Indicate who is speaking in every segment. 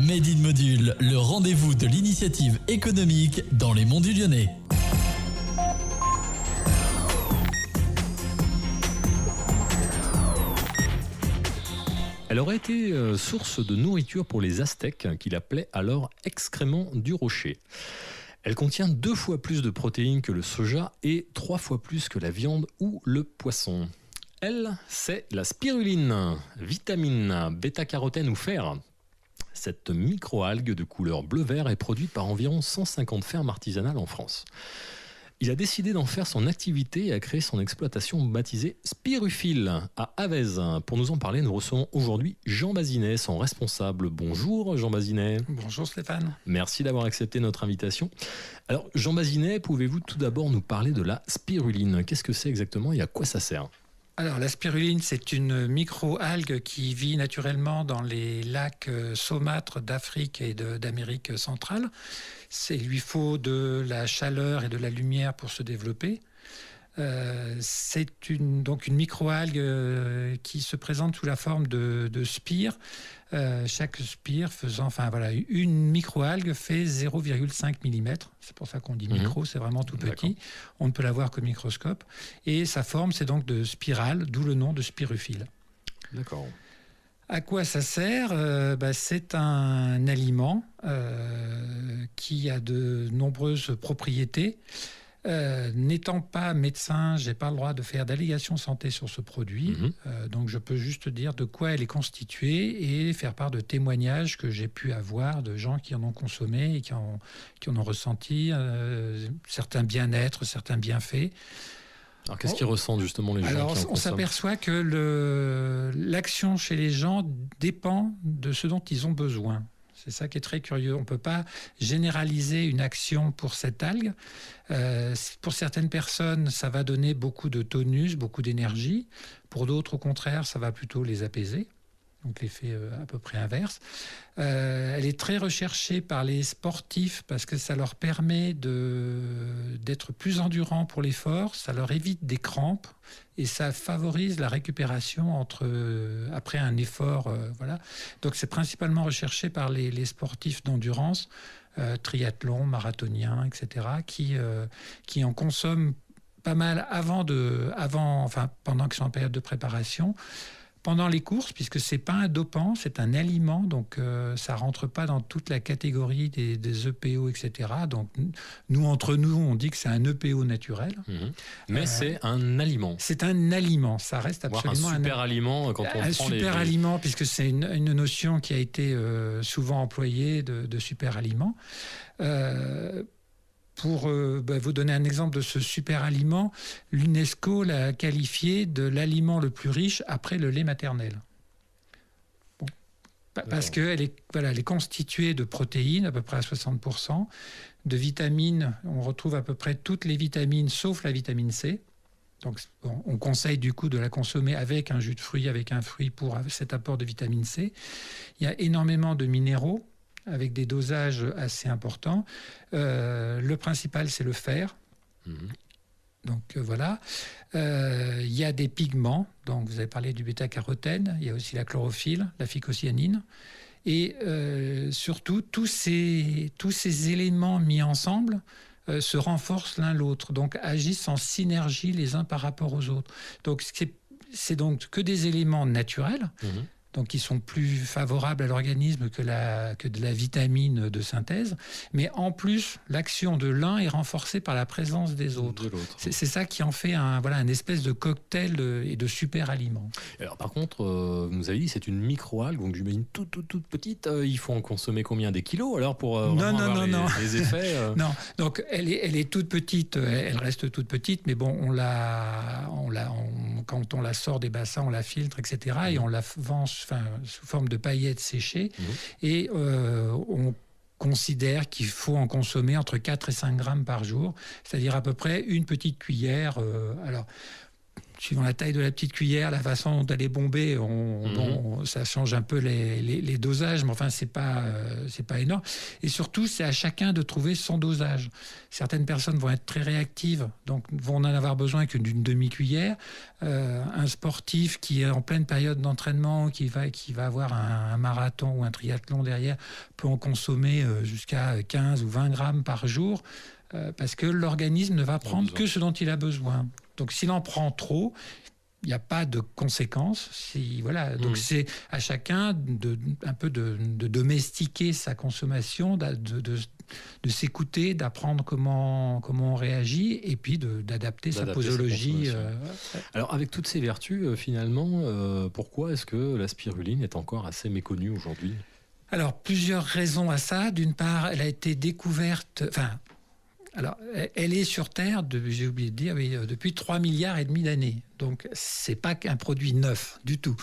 Speaker 1: Made in Module, le rendez-vous de l'initiative économique dans les Monts du Lyonnais.
Speaker 2: Elle aurait été source de nourriture pour les Aztèques, qu'il appelait alors excrément du rocher. Elle contient 2 fois plus de protéines que le soja et 3 fois plus que la viande ou le poisson. Elle, c'est la spiruline, vitamine, bêta-carotène ou fer. Cette microalgue de couleur bleu-vert est produite par environ 150 fermes artisanales en France. Il a décidé d'en faire son activité et a créé son exploitation baptisée Spirufil à Avez. Pour nous en parler, nous recevons aujourd'hui Jean Bazinet, son responsable. Bonjour Jean Bazinet.
Speaker 3: Bonjour Stéphane.
Speaker 2: Merci d'avoir accepté notre invitation. Alors Jean Bazinet, pouvez-vous tout d'abord nous parler de la spiruline ? Qu'est-ce que c'est exactement et à quoi ça sert ?
Speaker 3: Alors la spiruline, c'est une micro-algue qui vit naturellement dans les lacs saumâtres d'Afrique et d'Amérique centrale. Il lui faut de la chaleur et de la lumière pour se développer. C'est donc une micro-algue qui se présente sous la forme de spire. Chaque spire faisant, une micro-algue fait 0,5 mm. C'est pour ça qu'on dit micro, c'est vraiment tout petit. On ne peut la voir qu'au microscope. Et sa forme, c'est donc de spirale, d'où le nom de spiruphile. D'accord. À quoi ça sert ? C'est un aliment qui a de nombreuses propriétés. N'étant pas médecin, j'ai pas le droit de faire d'allégation santé sur ce produit. Donc je peux juste dire de quoi elle est constituée et faire part de témoignages que j'ai pu avoir de gens qui en ont consommé et qui en ont ressenti certains bien-être, certains bienfaits.
Speaker 2: Alors qu'est-ce qu'ils ressentent justement les gens qui en consomment ?
Speaker 3: On s'aperçoit que l'action chez les gens dépend de ce dont ils ont besoin. C'est ça qui est très curieux. On ne peut pas généraliser une action pour cette algue. Pour certaines personnes, ça va donner beaucoup de tonus, beaucoup d'énergie. Pour d'autres, au contraire, ça va plutôt les apaiser. Donc l'effet à peu près inverse. Elle est très recherchée par les sportifs parce que ça leur permet d'être plus endurants pour l'effort, ça leur évite des crampes et ça favorise la récupération après un effort. Voilà. Donc c'est principalement recherché par les sportifs d'endurance, triathlon, marathoniens, etc., qui en consomment pas mal pendant qu'ils sont en période de préparation. Pendant les courses, puisque c'est pas un dopant, c'est un aliment, donc ça rentre pas dans toute la catégorie des EPO, etc. Donc nous, entre nous, on dit que c'est un EPO naturel.
Speaker 2: Mais c'est un aliment.
Speaker 3: C'est un aliment, ça reste absolument
Speaker 2: un super aliment quand on prend
Speaker 3: un super aliment, puisque c'est une notion qui a été souvent employée de super aliment. Pour vous donner un exemple de ce super aliment, l'UNESCO l'a qualifié de l'aliment le plus riche après le lait maternel. Bon. Parce qu'elle est constituée de protéines, à peu près à 60%, de vitamines, on retrouve à peu près toutes les vitamines, sauf la vitamine C. Donc, on conseille du coup de la consommer avec un jus de fruits, avec un fruit pour cet apport de vitamine C. Il y a énormément de minéraux, avec des dosages assez importants. Le principal, c'est le fer. Donc voilà. Il y a des pigments. Donc vous avez parlé du bêta-carotène. Il y a aussi la chlorophylle, la phycocyanine. Et surtout, tous ces éléments mis ensemble se renforcent l'un l'autre. Donc agissent en synergie les uns par rapport aux autres. Donc c'est donc que des éléments naturels. Donc qui sont plus favorables à l'organisme que de la vitamine de synthèse. Mais en plus, l'action de l'un est renforcée par la présence des autres. C'est ça qui en fait un espèce de cocktail et de super aliment.
Speaker 2: Alors par contre, vous nous avez dit c'est une micro-algue, donc j'imagine toute petite. Il faut en consommer combien ? Des kilos alors pour avoir les effets
Speaker 3: Non, donc elle est toute petite, elle reste toute petite, mais bon, quand on la sort des bassins, on la filtre, etc. Et on la vend sous forme de paillettes séchées. Et on considère qu'il faut en consommer entre 4 et 5 grammes par jour, c'est-à-dire à peu près une petite cuillère. Alors, suivant la taille de la petite cuillère, la façon dont elle est bombée, ça change un peu les dosages, mais enfin, c'est pas énorme. Et surtout, c'est à chacun de trouver son dosage. Certaines personnes vont être très réactives, donc vont n'en avoir besoin que d'une demi-cuillère. Un sportif qui est en pleine période d'entraînement, qui va avoir un marathon ou un triathlon derrière, peut en consommer jusqu'à 15 ou 20 grammes par jour, parce que l'organisme ne va prendre que ce dont il a besoin. Donc s'il en prend trop, il n'y a pas de conséquences. Donc c'est à chacun de domestiquer sa consommation, de s'écouter, d'apprendre comment on réagit, et puis d'adapter sa posologie.
Speaker 2: Alors avec toutes ces vertus, finalement, pourquoi est-ce que la spiruline est encore assez méconnue aujourd'hui ?
Speaker 3: Alors plusieurs raisons à ça. D'une part, elle a été découverte... Alors, elle est sur Terre, j'ai oublié de dire, depuis 3,5 milliards d'années. Donc, c'est pas qu'un produit neuf du tout.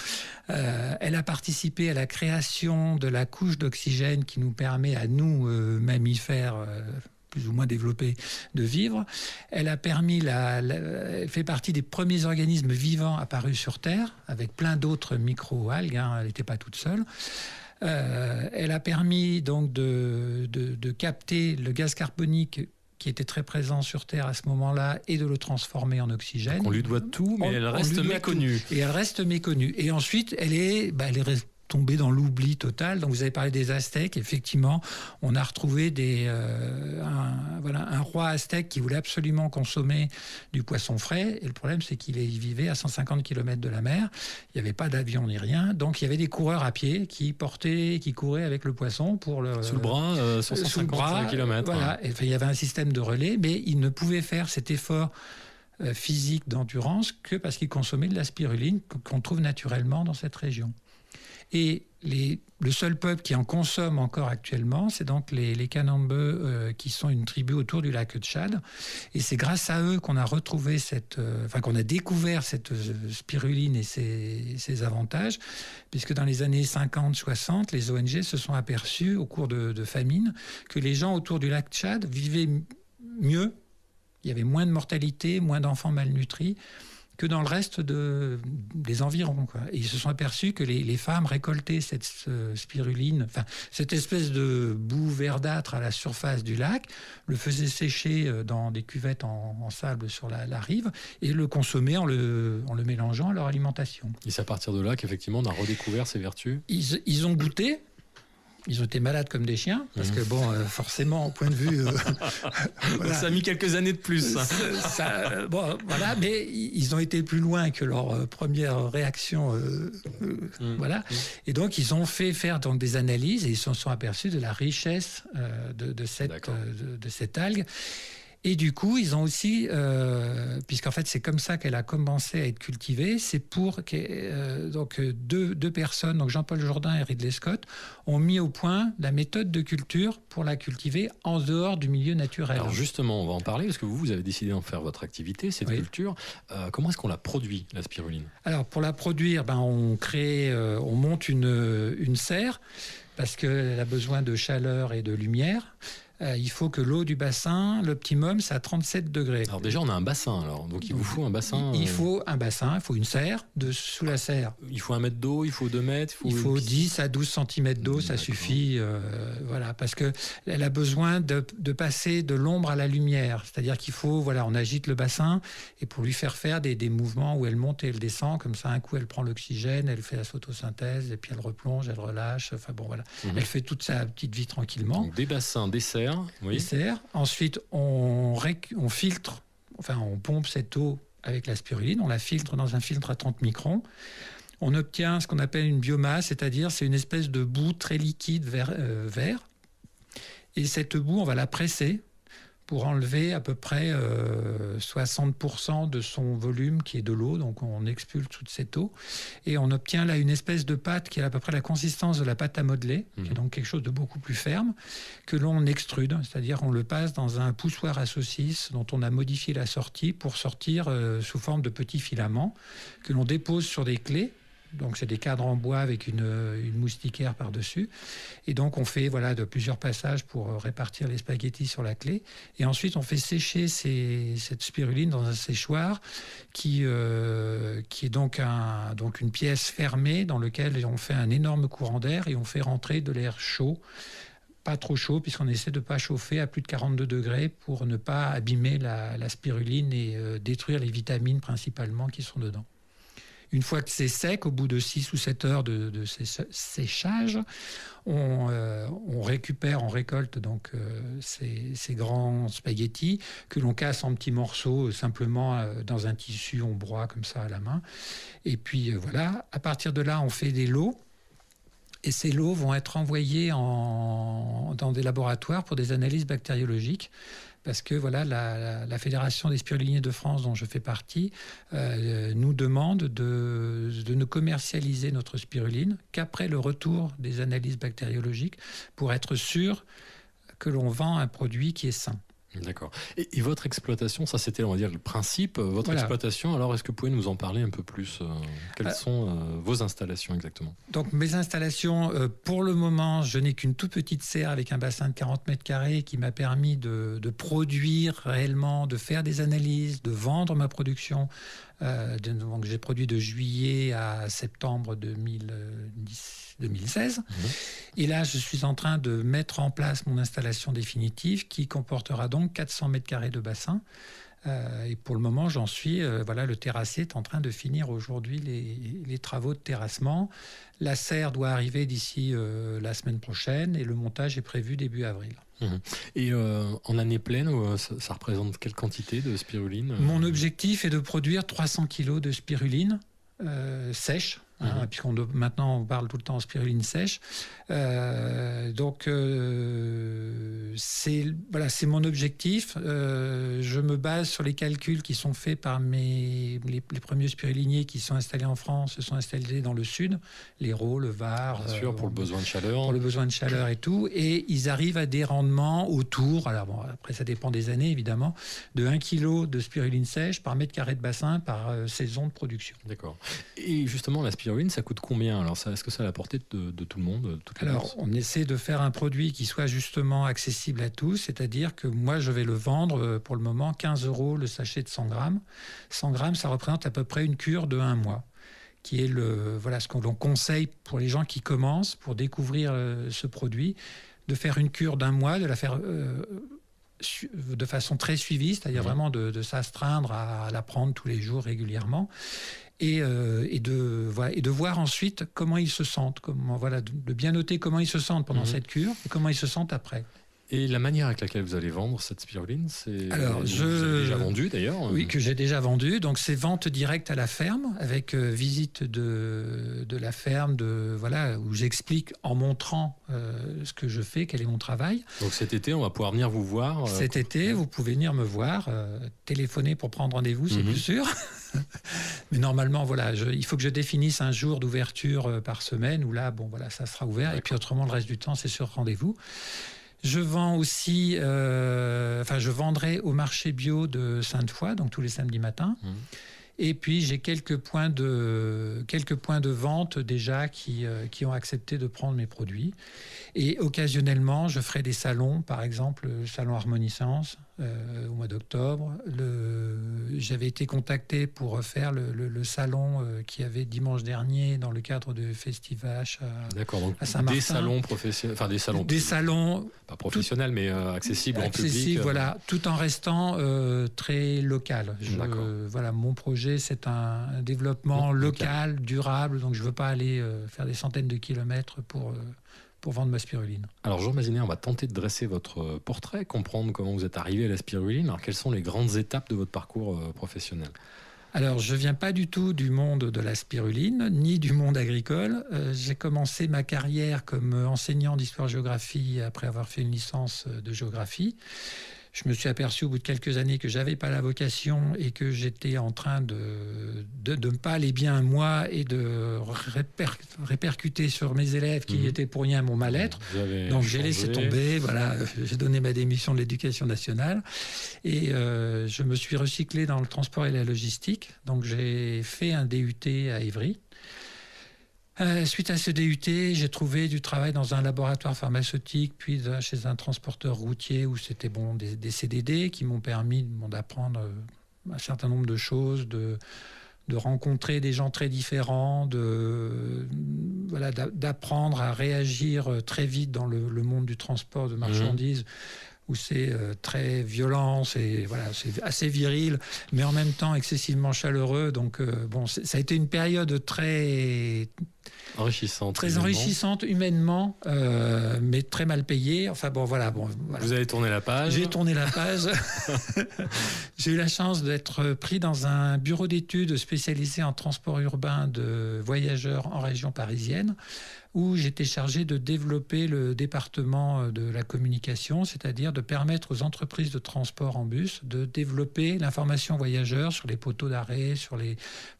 Speaker 3: Elle a participé à la création de la couche d'oxygène qui nous permet à nous, mammifères, plus ou moins développés, de vivre. Elle a permis elle fait partie des premiers organismes vivants apparus sur Terre, avec plein d'autres micro-algues. Elle n'était pas toute seule. Elle a permis donc de capter le gaz carbonique qui était très présent sur Terre à ce moment-là, et de le transformer en oxygène.
Speaker 2: Donc on lui doit tout, mais elle reste méconnue.
Speaker 3: Et elle reste méconnue. Et ensuite, elle est tombée dans l'oubli total. Donc vous avez parlé des Aztèques. Effectivement, on a retrouvé un roi aztèque qui voulait absolument consommer du poisson frais. Et le problème, c'est qu'il vivait à 150 km de la mer. Il n'y avait pas d'avion ni rien. Donc il y avait des coureurs à pied qui couraient avec le poisson pour
Speaker 2: sous le bras, 150 km.
Speaker 3: Voilà. Et, il y avait un système de relais, mais il ne pouvait faire cet effort physique d'endurance que parce qu'il consommait de la spiruline qu'on trouve naturellement dans cette région. Et le seul peuple qui en consomme encore actuellement, c'est donc les Kanembe, qui sont une tribu autour du lac Tchad. Et c'est grâce à eux qu'on a retrouvé qu'on a découvert cette spiruline et ses avantages, puisque dans les années 50-60, les ONG se sont aperçus au cours de famine que les gens autour du lac Tchad vivaient mieux. Il y avait moins de mortalité, moins d'enfants malnutris que dans le reste des environs, quoi. Et ils se sont aperçus que les femmes récoltaient cette spiruline, cette espèce de boue verdâtre à la surface du lac, le faisaient sécher dans des cuvettes en sable sur la rive, et le consommaient en le mélangeant à leur alimentation.
Speaker 2: Et c'est à partir de là qu'effectivement on a redécouvert ses vertus.
Speaker 3: Ils ont goûté. Ils ont été malades comme des chiens, parce que forcément, au point de vue...
Speaker 2: voilà. Ça a mis quelques années de plus.
Speaker 3: Mais ils ont été plus loin que leur première réaction. Voilà. Et donc, ils ont fait faire donc, des analyses, et ils se sont aperçus de la richesse de cette algue. Et du coup, ils ont aussi, puisqu'en fait c'est comme ça qu'elle a commencé à être cultivée, c'est pour que deux personnes, donc Jean-Paul Jourdain et Ridley Scott, ont mis au point la méthode de culture pour la cultiver en dehors du milieu naturel.
Speaker 2: Alors justement, on va en parler, parce que vous avez décidé d'en faire votre activité, cette culture. Comment est-ce qu'on la produit, la spiruline ?
Speaker 3: Alors pour la produire, on monte une serre, parce qu'elle a besoin de chaleur et de lumière. Il faut que l'eau du bassin, l'optimum, c'est à 37 degrés.
Speaker 2: Alors déjà, on a un bassin, donc il vous faut un bassin.
Speaker 3: Il faut un bassin, il faut une serre. Sous la serre,
Speaker 2: il faut 1 mètre d'eau, il faut 2 mètres.
Speaker 3: Il faut 10 à 12 cm d'eau, ça suffit. Parce qu'elle a besoin de passer de l'ombre à la lumière. C'est-à-dire qu'il faut, on agite le bassin, et pour lui faire des mouvements où elle monte et elle descend, comme ça, un coup, elle prend l'oxygène, elle fait la photosynthèse, et puis elle replonge, elle relâche. Elle fait toute sa petite vie tranquillement.
Speaker 2: Donc des bassins, des serres.
Speaker 3: Des serres. Ensuite, on filtre, on pompe cette eau avec la spiruline, on la filtre dans un filtre à 30 microns. On obtient ce qu'on appelle une biomasse, c'est-à-dire c'est une espèce de boue très liquide vert. Et cette boue, on va la presser pour enlever à peu près 60% de son volume qui est de l'eau, donc on expulse toute cette eau, et on obtient là une espèce de pâte qui a à peu près la consistance de la pâte à modeler, qui est donc quelque chose de beaucoup plus ferme, que l'on extrude, c'est-à-dire on le passe dans un poussoir à saucisse dont on a modifié la sortie pour sortir sous forme de petits filaments, que l'on dépose sur des clés, Donc c'est des cadres en bois avec une moustiquaire par-dessus. Et donc on fait de plusieurs passages pour répartir les spaghettis sur la clé. Et ensuite on fait sécher cette spiruline dans un séchoir qui est donc une pièce fermée dans laquelle on fait un énorme courant d'air et on fait rentrer de l'air chaud. Pas trop chaud, puisqu'on essaie de ne pas chauffer à plus de 42 degrés pour ne pas abîmer la spiruline et détruire les vitamines principalement qui sont dedans. Une fois que c'est sec, au bout de 6 ou 7 heures de séchage, on récolte donc ces grands spaghettis que l'on casse en petits morceaux simplement dans un tissu, on broie comme ça à la main. Et puis à partir de là, on fait des lots. Et ces lots vont être envoyés dans des laboratoires pour des analyses bactériologiques. Parce que la Fédération des spiruliniers de France, dont je fais partie, nous demande de ne commercialiser notre spiruline qu'après le retour des analyses bactériologiques pour être sûr que l'on vend un produit qui est sain.
Speaker 2: D'accord. Et votre exploitation, ça c'était, on va dire, le principe. Votre exploitation, alors est-ce que vous pouvez nous en parler un peu plus? Quelles sont vos installations exactement? Donc
Speaker 3: mes installations, pour le moment, je n'ai qu'une toute petite serre avec un bassin de 40 mètres carrés qui m'a permis de produire réellement, de faire des analyses, de vendre ma production. Donc j'ai produit de juillet à septembre 2016. Et là, je suis en train de mettre en place mon installation définitive qui comportera donc 400 mètres carrés de bassin. Et pour le moment, j'en suis. Le terrassier est en train de finir aujourd'hui les travaux de terrassement. La serre doit arriver d'ici la semaine prochaine et le montage est prévu début avril.
Speaker 2: Et en année pleine, ça représente quelle quantité de spiruline?
Speaker 3: Mon objectif est de produire 300 kg de spiruline sèche. Maintenant on parle tout le temps en spiruline sèche. C'est mon objectif. Je me base sur les calculs qui sont faits par les premiers spiruliniers qui sont installés en France, se sont installés dans le sud, l'Hérault, le Var.
Speaker 2: Bien sûr, pour le besoin de chaleur.
Speaker 3: Pour le besoin de chaleur et tout. Et ils arrivent à des rendements autour, après ça dépend des années évidemment, de 1 kg de spiruline sèche par mètre carré de bassin par saison de production.
Speaker 2: D'accord. Et justement, la spiruline, ça coûte combien? Alors, est-ce que c'est à la portée de tout le monde?
Speaker 3: Alors, on essaie de faire un produit qui soit justement accessible à tous, c'est-à-dire que moi, je vais le vendre pour le moment 15 € le sachet de 100 grammes. 100 grammes, ça représente à peu près une cure de 1 mois, qui est ce qu'on conseille pour les gens qui commencent, pour découvrir ce produit, de faire une cure d'1 mois, de la faire de façon très suivie, c'est-à-dire vraiment de s'astreindre à la prendre tous les jours régulièrement. Et de voir ensuite comment ils se sentent, de bien noter comment ils se sentent pendant cette cure et comment ils se sentent après.
Speaker 2: Et la manière avec laquelle vous allez vendre cette spiruline, c'est...
Speaker 3: Alors,
Speaker 2: vous avez déjà vendu d'ailleurs?
Speaker 3: Oui, que j'ai déjà vendu. Donc c'est vente directe à la ferme, avec visite de la ferme, où j'explique en montrant ce que je fais, quel est mon travail.
Speaker 2: Donc cet été, on va pouvoir venir vous voir?
Speaker 3: Cet été, vous pouvez venir me voir, téléphoner pour prendre rendez-vous, c'est plus sûr. Mais normalement, il faut que je définisse un jour d'ouverture par semaine, où là, ça sera ouvert. D'accord. Et puis autrement, le reste du temps, c'est sur rendez-vous. Je vends aussi, je vendrai au marché bio de Sainte-Foy, donc tous les samedis matins. Et puis j'ai quelques points de vente déjà qui ont accepté de prendre mes produits. Et occasionnellement, je ferai des salons, par exemple le salon Harmoniscence au mois d'octobre. J'avais été contacté pour faire le salon qu'il y avait dimanche dernier dans le cadre de Festivache à Saint-Martin.
Speaker 2: Des salons professionnels, enfin des salons.
Speaker 3: Des salons
Speaker 2: pas professionnels, mais accessibles en public.
Speaker 3: Tout en restant très local. Mon projet, c'est un développement local, durable, donc je ne veux pas aller faire des centaines de kilomètres pour vendre ma spiruline.
Speaker 2: Alors Jean Mazinier, on va tenter de dresser votre portrait, comprendre comment vous êtes arrivé à la spiruline. Alors quelles sont les grandes étapes de votre parcours professionnel?
Speaker 3: Alors, je ne viens pas du tout du monde de la spiruline, ni du monde agricole. J'ai commencé ma carrière comme enseignant d'histoire-géographie après avoir fait une licence de géographie. Je me suis aperçu au bout de quelques années que je n'avais pas la vocation et que j'étais en train de ne pas aller bien moi et de répercuter sur mes élèves qui étaient pour rien mon mal-être. Donc j'ai laissé tomber, j'ai donné ma démission de l'éducation nationale et je me suis recyclé dans le transport et la logistique. Donc j'ai fait un DUT à Évry. Suite à ce DUT, j'ai trouvé du travail dans un laboratoire pharmaceutique, puis chez un transporteur routier où c'était des CDD qui m'ont permis d'apprendre un certain nombre de choses, de rencontrer des gens très différents, d'apprendre à réagir très vite dans le monde du transport de marchandises, où c'est très violent, c'est assez viril, mais en même temps excessivement chaleureux. Donc ça a été une période très enrichissante humainement, mais très mal payée. Enfin voilà.
Speaker 2: Vous avez tourné la page.
Speaker 3: J'ai tourné la page. J'ai eu la chance d'être pris dans un bureau d'études spécialisé en transport urbain de voyageurs en région parisienne, où j'étais chargé de développer le département de la communication, c'est-à-dire de permettre aux entreprises de transport en bus de développer l'information voyageurs sur les poteaux d'arrêt,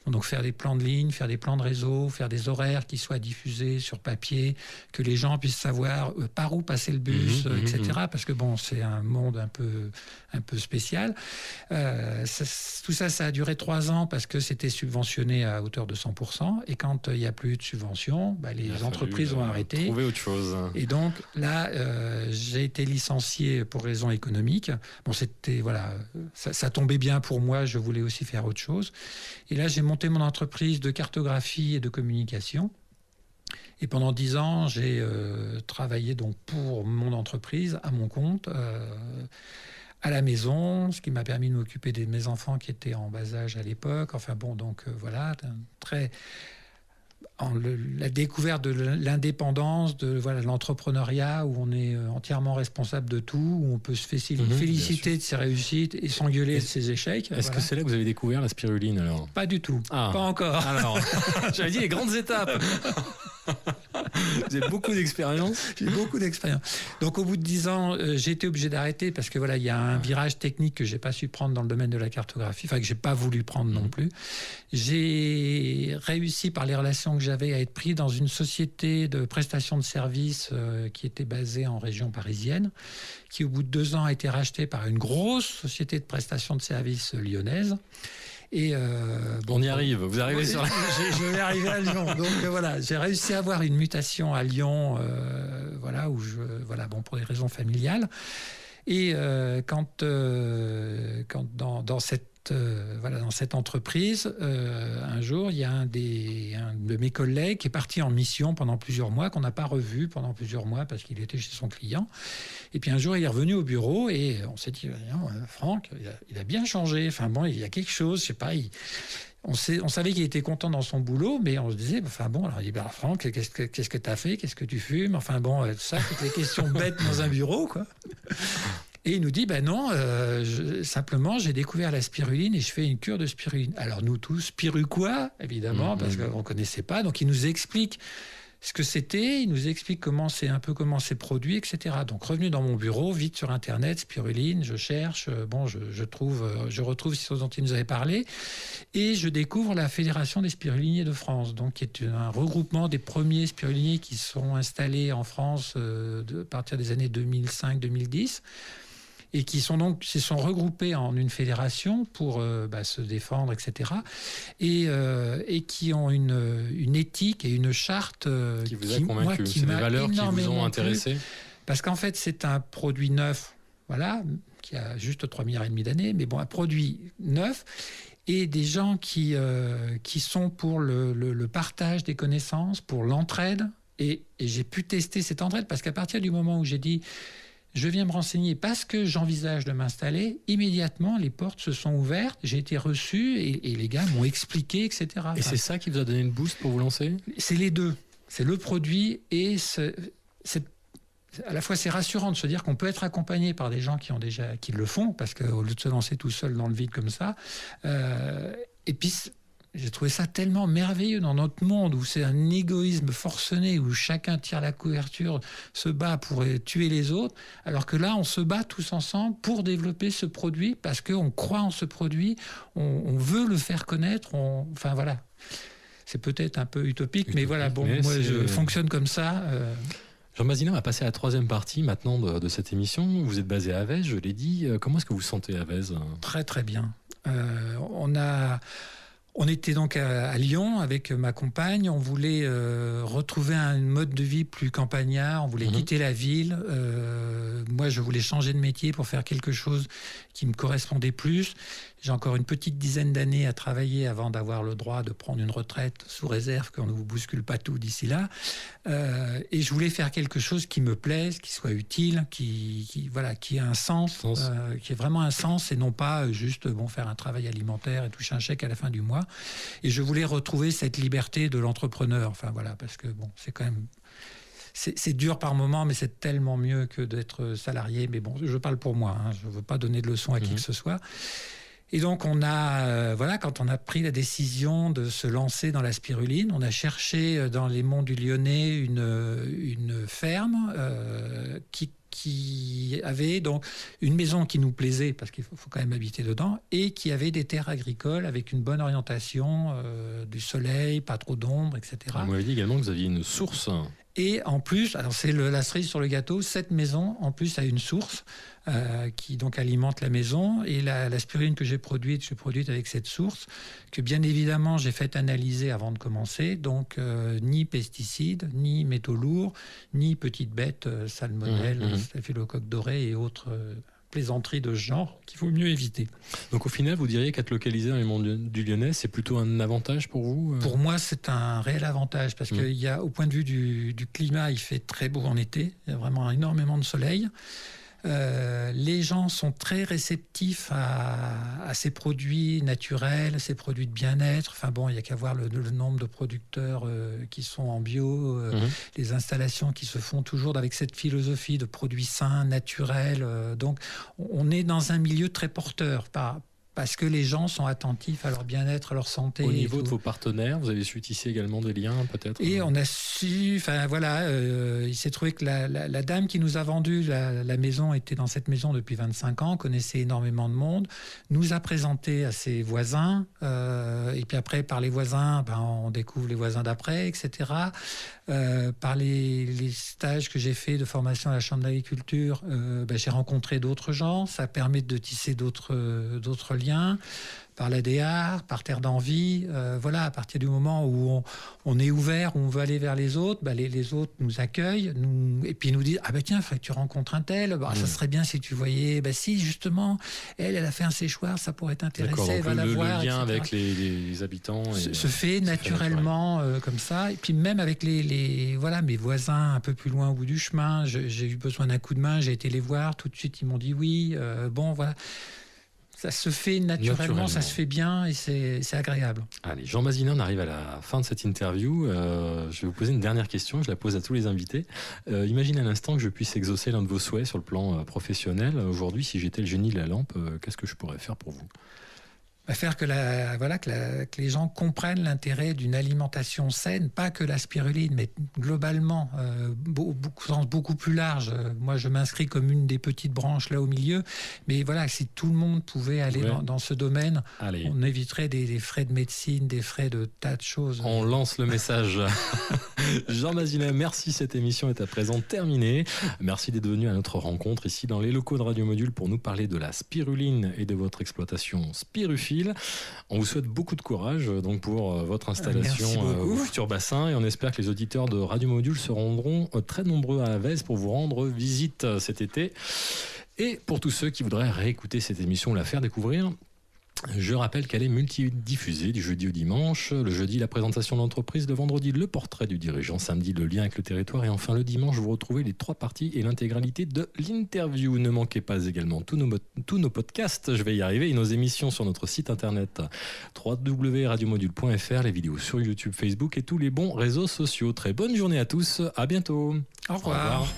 Speaker 3: donc faire des plans de ligne, faire des plans de réseau, faire des horaires qui soient diffusés sur papier, que les gens puissent savoir par où passer le bus, etc. Parce que c'est un monde un peu spécial. Tout ça a duré 3 ans parce que c'était subventionné à hauteur de 100%. Et quand il n'y a plus de subvention, les entreprises ont arrêté.
Speaker 2: Trouver autre chose.
Speaker 3: Et donc là, j'ai été licencié pour raisons économiques. Ça tombait bien pour moi. Je voulais aussi faire autre chose. Et là, j'ai monté mon entreprise de cartographie et de communication. Et pendant 10 ans, j'ai travaillé donc pour mon entreprise, à mon compte, à la maison, ce qui m'a permis de m'occuper de mes enfants qui étaient en bas âge à l'époque. La découverte de l'indépendance, de l'entrepreneuriat, où on est entièrement responsable de tout, où on peut se féliciter de ses réussites et s'engueuler de ses échecs.
Speaker 2: Est-ce que c'est là que vous avez découvert la spiruline alors ?
Speaker 3: Pas du tout, pas encore.
Speaker 2: Alors, j'avais dit les grandes étapes. Vous avez beaucoup d'expérience.
Speaker 3: J'ai beaucoup d'expérience. Donc au bout de 10 ans, j'ai été obligé d'arrêter parce que il y a un virage technique que j'ai pas su prendre dans le domaine de la cartographie, que j'ai pas voulu prendre non plus. J'ai réussi par les relations que j'avais à être pris dans une société de prestation de services qui était basée en région parisienne, qui au bout de 2 ans a été rachetée par une grosse société de prestation de services lyonnaise. Et
Speaker 2: on y arrive, vous arrivez sur la...
Speaker 3: Je vais arriver à Lyon. Donc j'ai réussi à avoir une mutation à Lyon, pour des raisons familiales. Et quand dans cette entreprise, un jour, il y a un de mes collègues qui est parti en mission pendant plusieurs mois, qu'on n'a pas revu pendant plusieurs mois parce qu'il était chez son client. Et puis un jour, il est revenu au bureau et on s'est dit, Franck, il a bien changé. Il y a quelque chose, je sais pas. On savait qu'il était content dans son boulot, mais on se disait, alors il dit, Franck, qu'est-ce que tu as fait ? Qu'est-ce que tu fumes ? Ça, toutes les questions bêtes dans un bureau, quoi. Et il nous dit, non, simplement, j'ai découvert la spiruline et je fais une cure de spiruline. Alors nous tous, spiru quoi ? Évidemment, parce qu'on ne connaissait pas. Donc il nous explique ce que c'était, il nous explique comment c'est produit, etc. Donc revenu dans mon bureau, vite sur Internet, spiruline, je cherche, je retrouve ce dont il nous avait parlé, et je découvre la Fédération des spiruliniers de France, donc qui est un regroupement des premiers spiruliniers qui sont installés en France à partir des années 2005-2010. Et qui se sont regroupés en une fédération pour se défendre, etc. Et qui ont une éthique et une charte
Speaker 2: qui vous a convaincu. C'est des valeurs qui vous ont intéressé.
Speaker 3: Parce qu'en fait, c'est un produit neuf, qui a juste 3,5 milliards d'années, mais un produit neuf, et des gens qui sont pour le partage des connaissances, pour l'entraide. Et j'ai pu tester cette entraide, parce qu'à partir du moment où j'ai dit je viens me renseigner parce que j'envisage de m'installer, immédiatement, les portes se sont ouvertes, j'ai été reçu et les gars m'ont expliqué, etc.
Speaker 2: Et c'est ça qui vous a donné une boost pour vous lancer ?
Speaker 3: C'est les deux. C'est le produit et à la fois c'est rassurant de se dire qu'on peut être accompagné par des gens qui le font, parce qu'au lieu de se lancer tout seul dans le vide comme ça, et puis j'ai trouvé ça tellement merveilleux dans notre monde où c'est un égoïsme forcené, où chacun tire la couverture, se bat pour tuer les autres, alors que là, on se bat tous ensemble pour développer ce produit parce qu'on croit en ce produit, on veut le faire connaître, C'est peut-être un peu utopique, mais moi je fonctionne comme ça.
Speaker 2: Jean Masina va passer à la 3e partie maintenant de cette émission. Vous êtes basé à Avèze, je l'ai dit. Comment est-ce que vous vous sentez à Avèze ?
Speaker 3: Très très bien. On était donc à Lyon avec ma compagne. On voulait retrouver un mode de vie plus campagnard. On voulait quitter la ville. Moi, je voulais changer de métier pour faire quelque chose qui me correspondait plus. J'ai encore une petite dizaine d'années à travailler avant d'avoir le droit de prendre une retraite, sous réserve qu'on ne vous bouscule pas tout d'ici là. Et je voulais faire quelque chose qui me plaise, qui soit utile, qui ait un sens, qui ait vraiment un sens, et non pas juste faire un travail alimentaire et toucher un chèque à la fin du mois. Et je voulais retrouver cette liberté de l'entrepreneur. Parce que c'est quand même... C'est dur par moment, mais c'est tellement mieux que d'être salarié. Mais bon, je parle pour moi, je ne veux pas donner de leçons à qui que ce soit. Et donc, on a, quand on a pris la décision de se lancer dans la spiruline, on a cherché dans les monts du Lyonnais une ferme qui avait donc une maison qui nous plaisait, parce qu'il faut quand même habiter dedans, et qui avait des terres agricoles avec une bonne orientation, du soleil, pas trop d'ombre, etc.
Speaker 2: Vous m'avez dit également que vous aviez une source.
Speaker 3: Et en plus, alors c'est la cerise sur le gâteau, cette maison en plus a une source qui donc alimente la maison, et la spiruline que j'ai produite avec cette source, que bien évidemment j'ai fait analyser avant de commencer, donc ni pesticides, ni métaux lourds, ni petites bêtes, salmonelle, staphylocoque doré et autres plaisanteries de ce genre qu'il vaut mieux éviter.
Speaker 2: Donc au final, vous diriez qu'être localisé dans les monts du Lyonnais, c'est plutôt un avantage pour vous ?
Speaker 3: Pour moi, c'est un réel avantage, parce qu'il y a, au point de vue du climat, il fait très beau en été, il y a vraiment énormément de soleil. Les gens sont très réceptifs à ces produits naturels, ces produits de bien-être. Il n'y a qu'à voir le nombre de producteurs qui sont en bio, les installations qui se font toujours avec cette philosophie de produits sains, naturels. Donc, on est dans un milieu très porteur, parce que les gens sont attentifs à leur bien-être, à leur santé.
Speaker 2: Au niveau de vos partenaires, vous avez su tisser également des liens, peut-être ?
Speaker 3: Et on a su, il s'est trouvé que la dame qui nous a vendu la maison était dans cette maison depuis 25 ans, connaissait énormément de monde, nous a présenté à ses voisins, et puis après, par les voisins, on découvre les voisins d'après, etc. Par les stages que j'ai fait de formation à la Chambre d'agriculture, j'ai rencontré d'autres gens, ça permet de tisser d'autres liens, par l'ADR, par Terre d'Envie. À partir du moment où on est ouvert, où on veut aller vers les autres, les autres nous accueillent, et puis nous disent « Ah tiens, il faudrait que tu rencontres un tel, ça serait bien si tu voyais, si justement, elle a fait un séchoir, ça pourrait t'intéresser, va la voir. »
Speaker 2: Le lien avec les habitants
Speaker 3: se fait naturellement comme ça. Et puis même avec mes voisins un peu plus loin au bout du chemin, j'ai eu besoin d'un coup de main, j'ai été les voir, tout de suite ils m'ont dit oui, ça se fait naturellement, ça se fait bien, et c'est agréable.
Speaker 2: Allez, Jean Mazina, on arrive à la fin de cette interview. Je vais vous poser une dernière question, je la pose à tous les invités. Imaginez à l'instant que je puisse exaucer l'un de vos souhaits sur le plan professionnel. Aujourd'hui, si j'étais le génie de la lampe, qu'est-ce que je pourrais faire pour vous ?
Speaker 3: Faire que les gens comprennent l'intérêt d'une alimentation saine, pas que la spiruline, mais globalement, beaucoup plus large. Moi, je m'inscris comme une des petites branches là au milieu, mais si tout le monde pouvait aller dans ce domaine, on éviterait des frais de médecine, des frais de tas de choses.
Speaker 2: On lance le message. Jean Mazina, merci, cette émission est à présent terminée. Merci d'être venu à notre rencontre ici dans les locaux de Radio Module pour nous parler de la spiruline et de votre exploitation spiruphile. On vous souhaite beaucoup de courage donc pour votre installation au futur bassin, et on espère que les auditeurs de Radio Module se rendront très nombreux à Avez pour vous rendre visite cet été. Et pour tous ceux qui voudraient réécouter cette émission ou la faire découvrir, je rappelle qu'elle est multidiffusée du jeudi au dimanche. Le jeudi, la présentation de l'entreprise. Le vendredi, le portrait du dirigeant. Samedi, le lien avec le territoire. Et enfin, le dimanche, vous retrouvez les 3 parties et l'intégralité de l'interview. Ne manquez pas également tous nos podcasts, je vais y arriver, et nos émissions sur notre site internet www.radiomodule.fr, les vidéos sur YouTube, Facebook et tous les bons réseaux sociaux. Très bonne journée à tous. À bientôt.
Speaker 3: Au revoir.